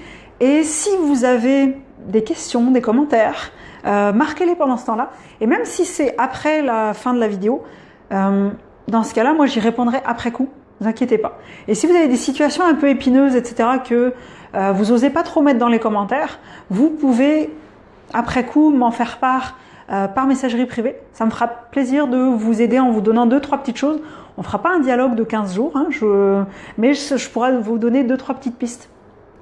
et si vous avez des questions, des commentaires, marquez-les pendant ce temps-là, et même si c'est après la fin de la vidéo, dans ce cas-là, moi j'y répondrai après coup. Ne vous inquiétez pas. Et si vous avez des situations un peu épineuses, etc., que vous n'osez pas trop mettre dans les commentaires, vous pouvez, après coup, m'en faire part par messagerie privée. Ça me fera plaisir de vous aider en vous donnant 2-3 petites choses. On ne fera pas un dialogue de 15 jours, hein, mais je pourrais vous donner 2-3 petites pistes,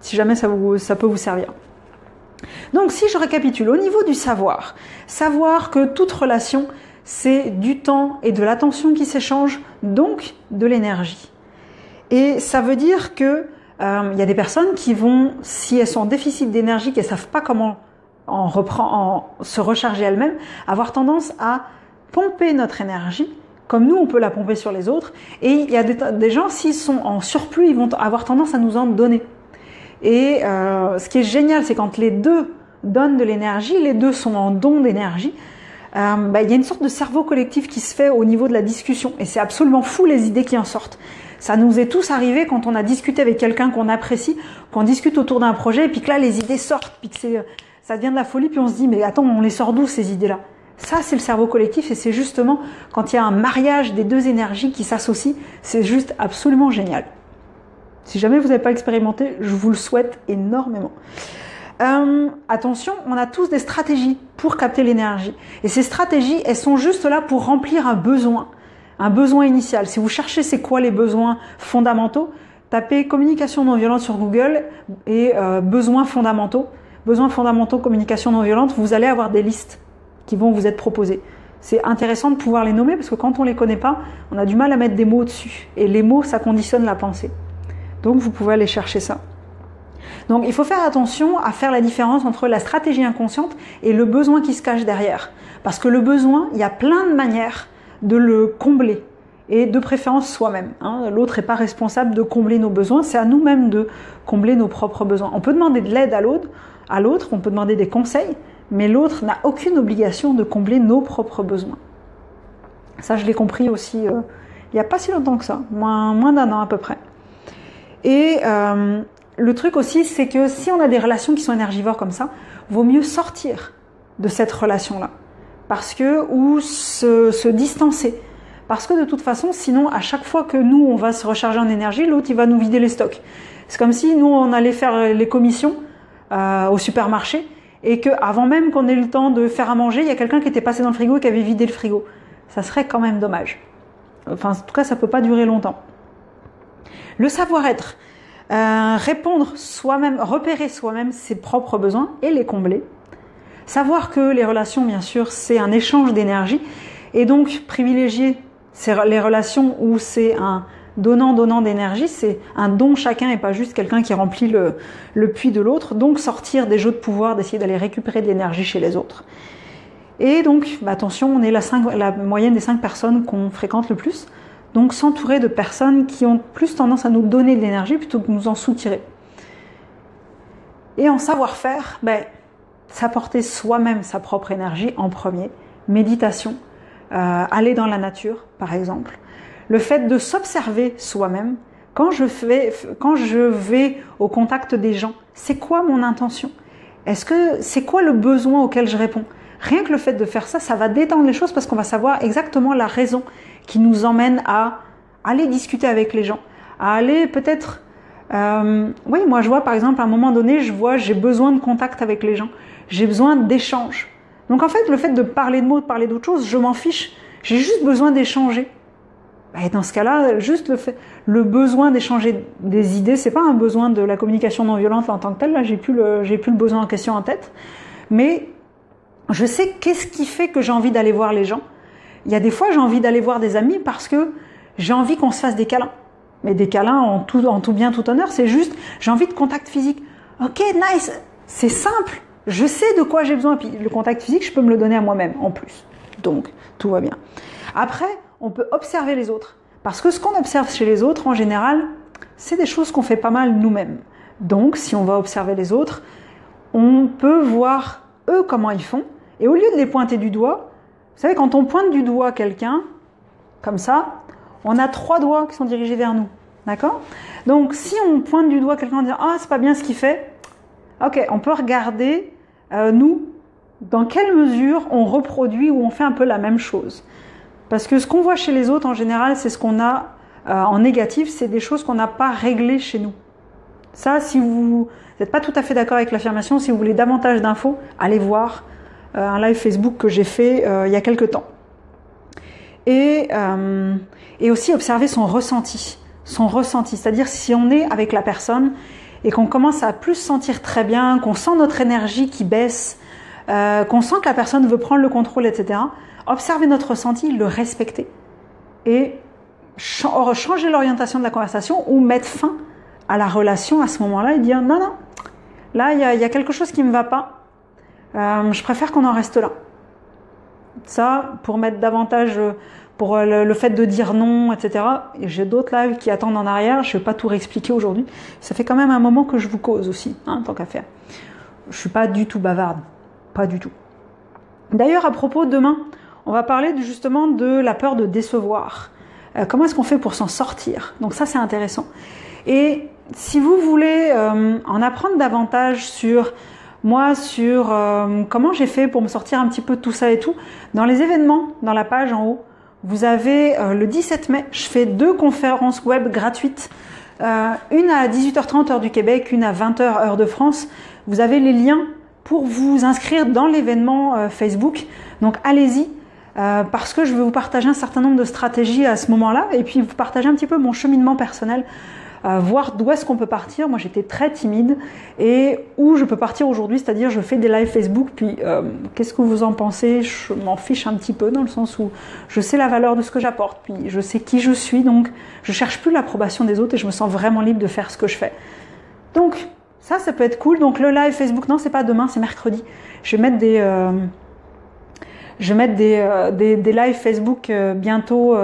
si jamais ça peut vous servir. Donc, si je récapitule, au niveau du savoir que toute relation, c'est du temps et de l'attention qui s'échangent, donc de l'énergie. Et ça veut dire que il y a des personnes qui vont, si elles sont en déficit d'énergie, qu'elles savent pas comment se recharger elles-mêmes, avoir tendance à pomper notre énergie, comme nous on peut la pomper sur les autres. Et il y a des gens, s'ils sont en surplus, ils vont avoir tendance à nous en donner. Et ce qui est génial, c'est quand les deux donnent de l'énergie, les deux sont en don d'énergie, il y a une sorte de cerveau collectif qui se fait au niveau de la discussion. Et c'est absolument fou les idées qui en sortent. Ça nous est tous arrivé quand on a discuté avec quelqu'un qu'on apprécie, qu'on discute autour d'un projet, et puis que là les idées sortent, puis que ça devient de la folie, puis on se dit mais attends, on les sort d'où ces idées-là? Ça c'est le cerveau collectif, et c'est justement quand il y a un mariage des deux énergies qui s'associent, c'est juste absolument génial. Si jamais vous n'avez pas expérimenté, je vous le souhaite énormément. Attention, on a tous des stratégies pour capter l'énergie. Et ces stratégies, elles sont juste là pour remplir un besoin initial. Si vous cherchez c'est quoi les besoins fondamentaux, tapez communication non violente sur Google et besoins fondamentaux, communication non violente, vous allez avoir des listes qui vont vous être proposées. C'est intéressant de pouvoir les nommer parce que quand on les connaît pas, on a du mal à mettre des mots dessus. Et les mots, ça conditionne la pensée. Donc vous pouvez aller chercher ça. Donc il faut faire attention à faire la différence entre la stratégie inconsciente et le besoin qui se cache derrière. Parce que le besoin, il y a plein de manières de le combler. Et de préférence soi-même. L'autre n'est pas responsable de combler nos besoins, c'est à nous-mêmes de combler nos propres besoins. On peut demander de l'aide à l'autre, on peut demander des conseils, mais l'autre n'a aucune obligation de combler nos propres besoins. Ça, je l'ai compris aussi il n'y a pas si longtemps que ça, moins d'un an à peu près. Et le truc aussi, c'est que si on a des relations qui sont énergivores comme ça, vaut mieux sortir de cette relation-là. Ou se distancer. Parce que de toute façon, sinon, à chaque fois que nous, on va se recharger en énergie, l'autre, il va nous vider les stocks. C'est comme si nous, on allait faire les commissions au supermarché et qu'avant même qu'on ait le temps de faire à manger, il y a quelqu'un qui était passé dans le frigo et qui avait vidé le frigo. Ça serait quand même dommage. Enfin, en tout cas, ça peut pas durer longtemps. Le savoir-être. Répondre soi-même, repérer soi-même ses propres besoins et les combler. Savoir que les relations, bien sûr, c'est un échange d'énergie et donc privilégier les relations où c'est un donnant d'énergie, c'est un don chacun et pas juste quelqu'un qui remplit le puits de l'autre. Donc sortir des jeux de pouvoir, d'essayer d'aller récupérer de l'énergie chez les autres. Et donc, attention, on est la moyenne des 5 personnes qu'on fréquente le plus. Donc s'entourer de personnes qui ont plus tendance à nous donner de l'énergie plutôt que de nous en soutirer. Et en savoir-faire, s'apporter soi-même sa propre énergie en premier. Méditation, aller dans la nature par exemple. Le fait de s'observer soi-même. Quand je vais au contact des gens, c'est quoi mon intention? C'est quoi le besoin auquel je réponds? Rien que le fait de faire ça, ça va détendre les choses parce qu'on va savoir exactement la raison qui nous emmène à aller discuter avec les gens, à aller peut-être... oui, moi je vois par exemple à un moment donné, j'ai besoin de contact avec les gens, j'ai besoin d'échange. Donc en fait, le fait de parler de mots, de parler d'autre chose, je m'en fiche, j'ai juste besoin d'échanger. Et dans ce cas-là, juste le besoin d'échanger des idées, c'est pas un besoin de la communication non violente en tant que telle, là j'ai plus le besoin en question en tête, mais je sais qu'est-ce qui fait que j'ai envie d'aller voir les gens. Il y a des fois, j'ai envie d'aller voir des amis parce que j'ai envie qu'on se fasse des câlins. Mais des câlins en tout bien, tout honneur, c'est juste, j'ai envie de contact physique. Ok, nice, c'est simple, je sais de quoi j'ai besoin. Et puis le contact physique, je peux me le donner à moi-même en plus. Donc, tout va bien. Après, on peut observer les autres. Parce que ce qu'on observe chez les autres, en général, c'est des choses qu'on fait pas mal nous-mêmes. Donc, si on va observer les autres, on peut voir eux comment ils font. Et au lieu de les pointer du doigt, vous savez, quand on pointe du doigt quelqu'un, comme ça, on a 3 doigts qui sont dirigés vers nous. D'accord? Donc, si on pointe du doigt quelqu'un en disant « Ah, c'est pas bien ce qu'il fait », ok, on peut regarder, nous, dans quelle mesure on reproduit ou on fait un peu la même chose. Parce que ce qu'on voit chez les autres, en général, c'est ce qu'on a en négatif, c'est des choses qu'on n'a pas réglées chez nous. Ça, si vous n'êtes pas tout à fait d'accord avec l'affirmation, si vous voulez davantage d'infos, allez voir un live Facebook que j'ai fait il y a quelques temps. Et aussi observer son ressenti. C'est-à-dire si on est avec la personne et qu'on commence à plus se sentir très bien, qu'on sent notre énergie qui baisse, qu'on sent que la personne veut prendre le contrôle, etc. Observer notre ressenti, le respecter. Et changer l'orientation de la conversation ou mettre fin à la relation à ce moment-là et dire non, non, là il y a quelque chose qui ne me va pas, je préfère qu'on en reste là. Ça, pour mettre davantage, pour le fait de dire non, etc. Et j'ai d'autres lives qui attendent en arrière, je ne vais pas tout réexpliquer aujourd'hui. Ça fait quand même un moment que je vous cause aussi, hein, tant qu'à faire. Je ne suis pas du tout bavarde, pas du tout. D'ailleurs, à propos, demain, on va parler justement de la peur de décevoir. Comment est-ce qu'on fait pour s'en sortir? Donc ça, c'est intéressant. Et si vous voulez en apprendre davantage sur moi, sur comment j'ai fait pour me sortir un petit peu de tout ça et tout, dans les événements, dans la page en haut, vous avez le 17 mai, je fais 2 conférences web gratuites, une à 18h30 heure du Québec, une à 20h heure de France. Vous avez les liens pour vous inscrire dans l'événement Facebook. Donc allez-y, parce que je vais vous partager un certain nombre de stratégies à ce moment-là et puis vous partager un petit peu mon cheminement personnel, voir d'où est-ce qu'on peut partir. Moi j'étais très timide et où je peux partir aujourd'hui, c'est-à-dire je fais des lives Facebook, puis qu'est-ce que vous en pensez? Je m'en fiche un petit peu dans le sens où je sais la valeur de ce que j'apporte, puis je sais qui je suis, donc je cherche plus l'approbation des autres et je me sens vraiment libre de faire ce que je fais. Donc ça peut être cool. Donc le live Facebook, non, c'est pas demain, c'est mercredi. Je vais mettre des lives Facebook bientôt,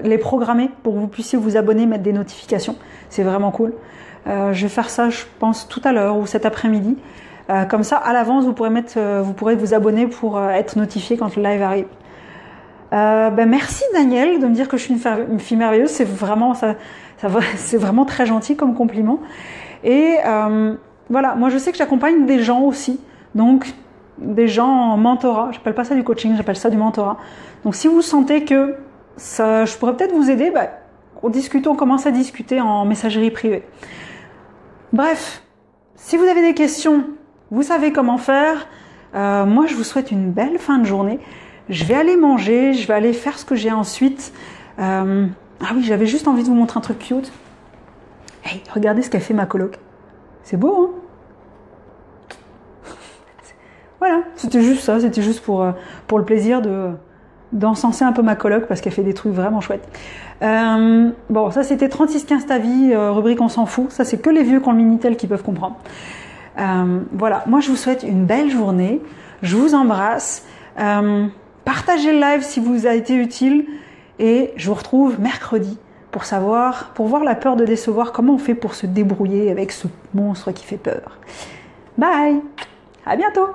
les programmer pour que vous puissiez vous abonner, mettre des notifications. C'est vraiment cool. Je vais faire ça, je pense, tout à l'heure ou cet après-midi. Comme ça, à l'avance, vous pourrez vous abonner pour être notifié quand le live arrive. Merci Daniel de me dire que je suis une fille merveilleuse. C'est vraiment c'est vraiment très gentil comme compliment. Et voilà, moi je sais que j'accompagne des gens aussi. Donc des gens en mentorat, j'appelle pas ça du coaching, j'appelle ça du mentorat. Donc si vous sentez que je pourrais peut-être vous aider, on commence à discuter en messagerie privée. Bref, si vous avez des questions, vous savez comment faire. Moi je vous souhaite une belle fin de journée. Je vais aller manger, je vais aller faire ce que j'ai ensuite. Ah oui, j'avais juste envie de vous montrer un truc cute. Hey, regardez ce qu'a fait ma coloc. C'est beau, hein? Voilà, c'était juste ça, c'était juste pour le plaisir d'encenser un peu ma coloc parce qu'elle fait des trucs vraiment chouettes. Bon, ça c'était 3615 ta vie, rubrique on s'en fout. Ça c'est que les vieux qui ont le Minitel qui peuvent comprendre. Voilà, moi je vous souhaite une belle journée. Je vous embrasse. Partagez le live si vous a été utile et je vous retrouve mercredi pour voir la peur de décevoir, comment on fait pour se débrouiller avec ce monstre qui fait peur. Bye, à bientôt.